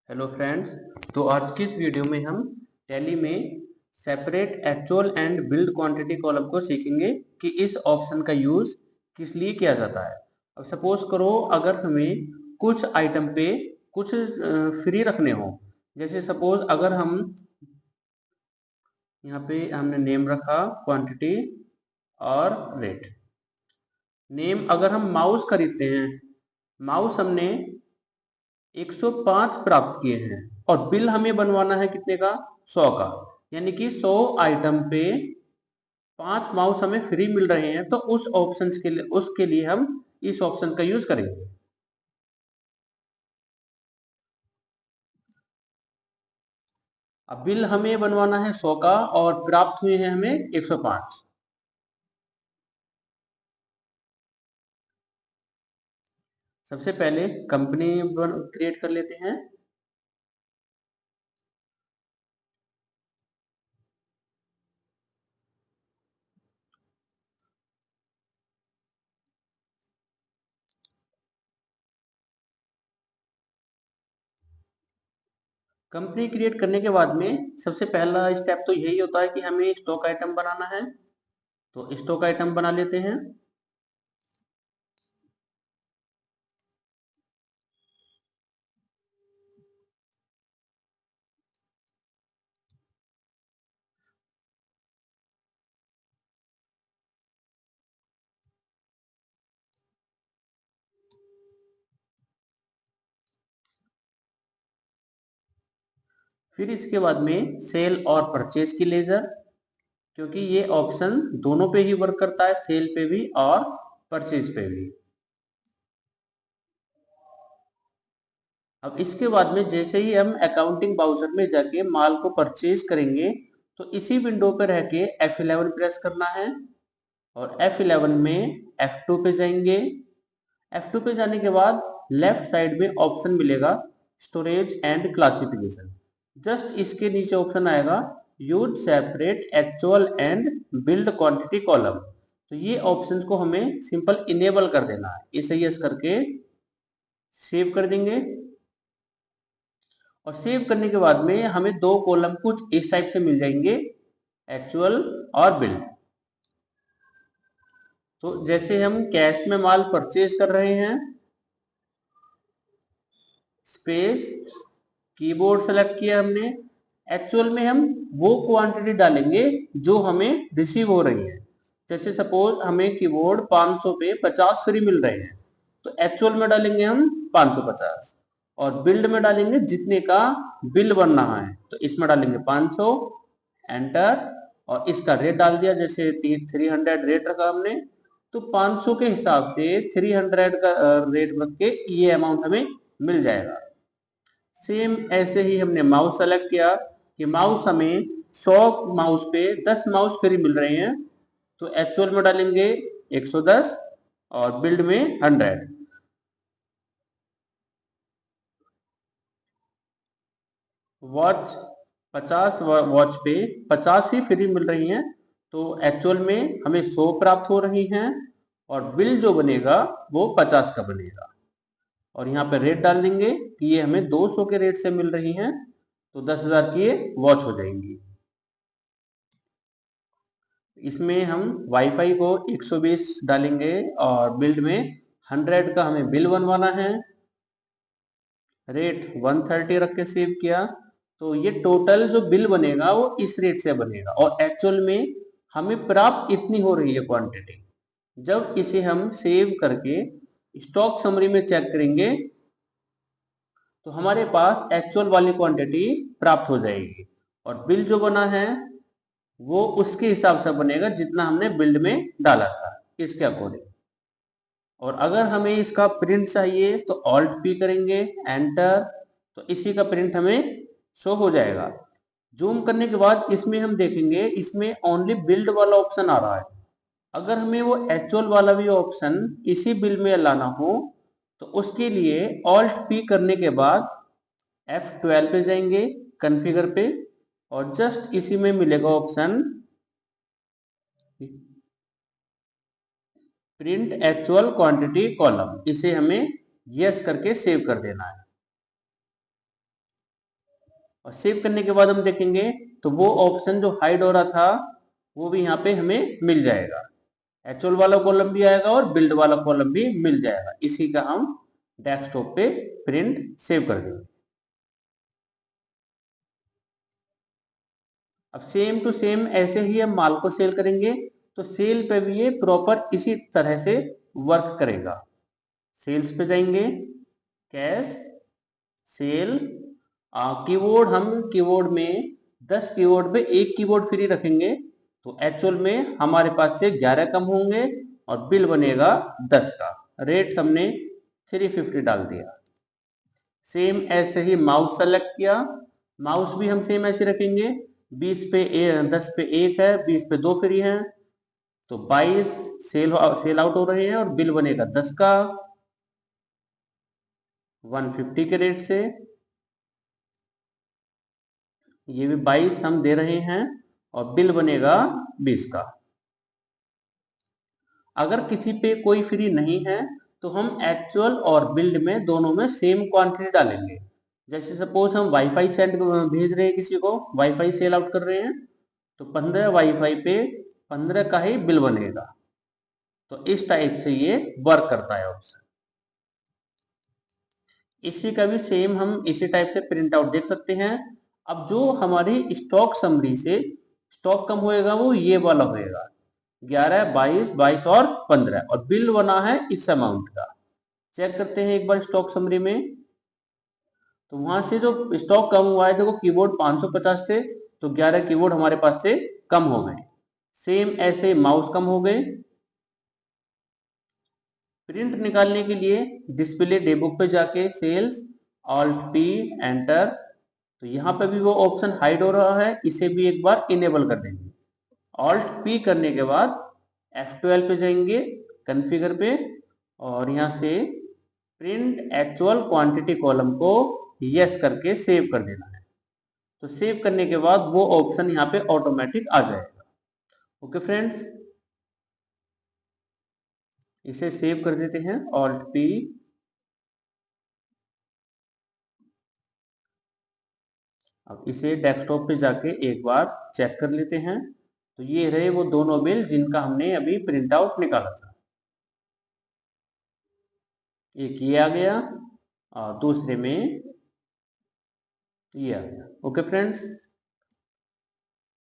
Hello friends. तो आज की इस वीडियो में हम टैली में separate actual and build quantity column को सीखेंगे कि इस ऑप्शन का यूज किस लिए किया जाता है। अब सपोज करो अगर हमें कुछ आइटम पे कुछ फ्री रखने हो, जैसे सपोज अगर हम यहाँ पे हमने नेम रखा, क्वांटिटी और रेट। नेम अगर हम माउस खरीदते हैं, माउस हमने 105 प्राप्त किए हैं और बिल हमें बनवाना है कितने का, 100 का। यानी कि 100 आइटम पे 5 माउस हमें फ्री मिल रहे हैं, तो उस ऑप्शन के लिए उसके लिए हम इस ऑप्शन का यूज करेंगे। अब बिल हमें बनवाना है 100 का और प्राप्त हुए हैं हमें 105। सबसे पहले कंपनी क्रिएट कर लेते हैं। कंपनी क्रिएट करने के बाद में सबसे पहला स्टेप तो यही होता है कि हमें स्टॉक आइटम बनाना है। तो स्टॉक आइटम बना लेते हैं। फिर इसके बाद में सेल और परचेज की लेजर, क्योंकि ये ऑप्शन दोनों पे ही वर्क करता है, सेल पे भी और परचेज पे भी। अब इसके बाद में जैसे ही हम अकाउंटिंग ब्राउजर में जाके माल को परचेज करेंगे, तो इसी विंडो पे रह के F11 प्रेस करना है और F11 में F2 पे जाएंगे। F2 पे जाने के बाद लेफ्ट साइड में ऑप्शन मिलेगा स्टोरेज एंड क्लासिफिकेशन। जस्ट इसके नीचे ऑप्शन आएगा use separate actual and build quantity column. तो ये ऑप्शंस को हमें सिंपल इनेबल कर देना है। इसे यस करके सेव कर देंगे और सेव करने के बाद में हमें दो कॉलम कुछ इस टाइप से मिल जाएंगे, एक्चुअल और बिल्ड। तो जैसे हम कैश में माल परचेज कर रहे हैं, स्पेस कीबोर्ड सेलेक्ट किया हमने, एक्चुअल में हम वो क्वांटिटी डालेंगे जो हमें रिसीव हो रही है। जैसे सपोज हमें कीबोर्ड 500 पे 50 फ्री मिल रहे हैं, तो एक्चुअल में डालेंगे हम 550 और बिल्ड में डालेंगे जितने का बिल बन रहा है। तो इसमें डालेंगे 500, एंटर, और इसका रेट डाल दिया, जैसे 300 रेट रखा हमने, तो 500 के हिसाब से 300 का रेट रख के ये अमाउंट हमें मिल जाएगा। सेम ऐसे ही हमने माउस सेलेक्ट किया कि माउस हमें 100 माउस पे 10 माउस फ्री मिल रहे हैं, तो एक्चुअल में डालेंगे 110 और बिल्ड में 100। वॉच 50 वॉच पे 50 ही फ्री मिल रही हैं, तो एक्चुअल में हमें 100 प्राप्त हो रही हैं और बिल जो बनेगा वो 50 का बनेगा। और यहाँ पे रेट डाल देंगे कि ये हमें 200 के रेट से मिल रही हैं, तो 10,000 की ये वॉच हो जाएंगी। इसमें हम वाईफाई को 120 डालेंगे और बिल्ड में 100 का हमें बिल बनवाना है। रेट 130 रख के सेव किया, तो ये टोटल जो बिल बनेगा वो इस रेट से बनेगा और एक्चुअल में हमें प्राप्त इतनी हो रही है क्वांटिटी। जब इसे हम सेव करके स्टॉक समरी में चेक करेंगे, तो हमारे पास एक्चुअल वाली क्वांटिटी प्राप्त हो जाएगी और बिल जो बना है वो उसके हिसाब से बनेगा जितना हमने बिल्ड में डाला था, इसके अकॉर्डिंग। और अगर हमें इसका प्रिंट चाहिए तो ऑल्ट पी करेंगे, एंटर, तो इसी का प्रिंट हमें शो हो जाएगा। जूम करने के बाद इसमें हम देखेंगे, इसमें ओनली बिल्ड वाला ऑप्शन आ रहा है। अगर हमें वो एक्चुअल वाला भी ऑप्शन इसी बिल में लाना हो, तो उसके लिए ऑल्ट पी करने के बाद F12 पे जाएंगे, कॉन्फ़िगर पे, और जस्ट इसी में मिलेगा option print actual quantity column. इसे हमें यस करके सेव कर देना है। और सेव करने के बाद हम देखेंगे तो वो ऑप्शन जो हाइड हो रहा था वो भी यहाँ पे हमें मिल जाएगा, एक्चुअल वाला कॉलम भी आएगा और बिल्ड वाला कॉलम भी मिल जाएगा। इसी का हम डेस्कटॉप पे प्रिंट सेव कर देंगे। अब सेम टू सेम ऐसे ही हम माल को सेल करेंगे तो सेल पे भी ये प्रॉपर इसी तरह से वर्क करेगा। सेल्स पे जाएंगे, कैश, सेल, कीवर्ड, हम कीवर्ड में 10 कीवर्ड पे एक कीवर्ड फ्री रखेंगे तो एक्चुअल में हमारे पास से 11 कम होंगे और बिल बनेगा 10 का। रेट हमने 350 डाल दिया। सेम ऐसे ही माउस सेलेक्ट किया, माउस भी हम सेम ऐसे रखेंगे, 20 पे 10 पे 1 है, 20 पे 2 फ्री हैं तो 22 सेल आउट हो रहे हैं और बिल बनेगा 10 का 150 के रेट से। ये भी 22 हम दे रहे हैं और बिल बनेगा 20 का। अगर किसी पे कोई फ्री नहीं है तो हम एक्चुअल और बिल्ड में दोनों में सेम क्वांटिटी डालेंगे। जैसे सपोज हम वाईफाई सेंड भेज रहे हैं, किसी को वाईफाई सेल आउट कर रहे हैं तो 15 वाईफाई पे 15 का ही बिल बनेगा। तो इस टाइप से ये वर्क करता है ऑप्शन। इसी का भी सेम हम इसी टाइप से प्रिंट आउट देख सकते हैं। अब जो हमारी स्टॉक समरी से स्टॉक कम होएगा वो ये वाला होएगा, 11, 22, 22 और 15 और बिल बना है इस अमाउंट का। चेक करते हैं एक बार स्टॉक समरी में, तो वहां से जो स्टॉक कम हुआ है, देखो कीबोर्ड 550 थे तो 11 कीबोर्ड हमारे पास से कम हो गए। सेम ऐसे माउस कम हो गए। प्रिंट निकालने के लिए डिस्प्ले डेबुक पे जाके सेल्स, ऑल्ट पी, एंटर, तो यहाँ पे भी वो ऑप्शन हाइड हो रहा है, इसे भी एक बार इनेबल कर देंगे। ऑल्ट पी करने के बाद F12 पे जाएंगे, कॉन्फ़िगर पे, और यहाँ से प्रिंट एक्चुअल क्वांटिटी कॉलम को यस करके सेव कर देना है। तो सेव करने के बाद वो ऑप्शन यहाँ पे ऑटोमेटिक आ जाएगा। ओके फ्रेंड्स, इसे सेव कर देते हैं, ऑल्ट पी। अब इसे डेस्कटॉप पे जाके एक बार चेक कर लेते हैं। तो ये रहे वो दोनों बिल जिनका हमने अभी प्रिंट आउट निकाला था। एक ये आ गया और दूसरे में ये आ गया। Okay friends.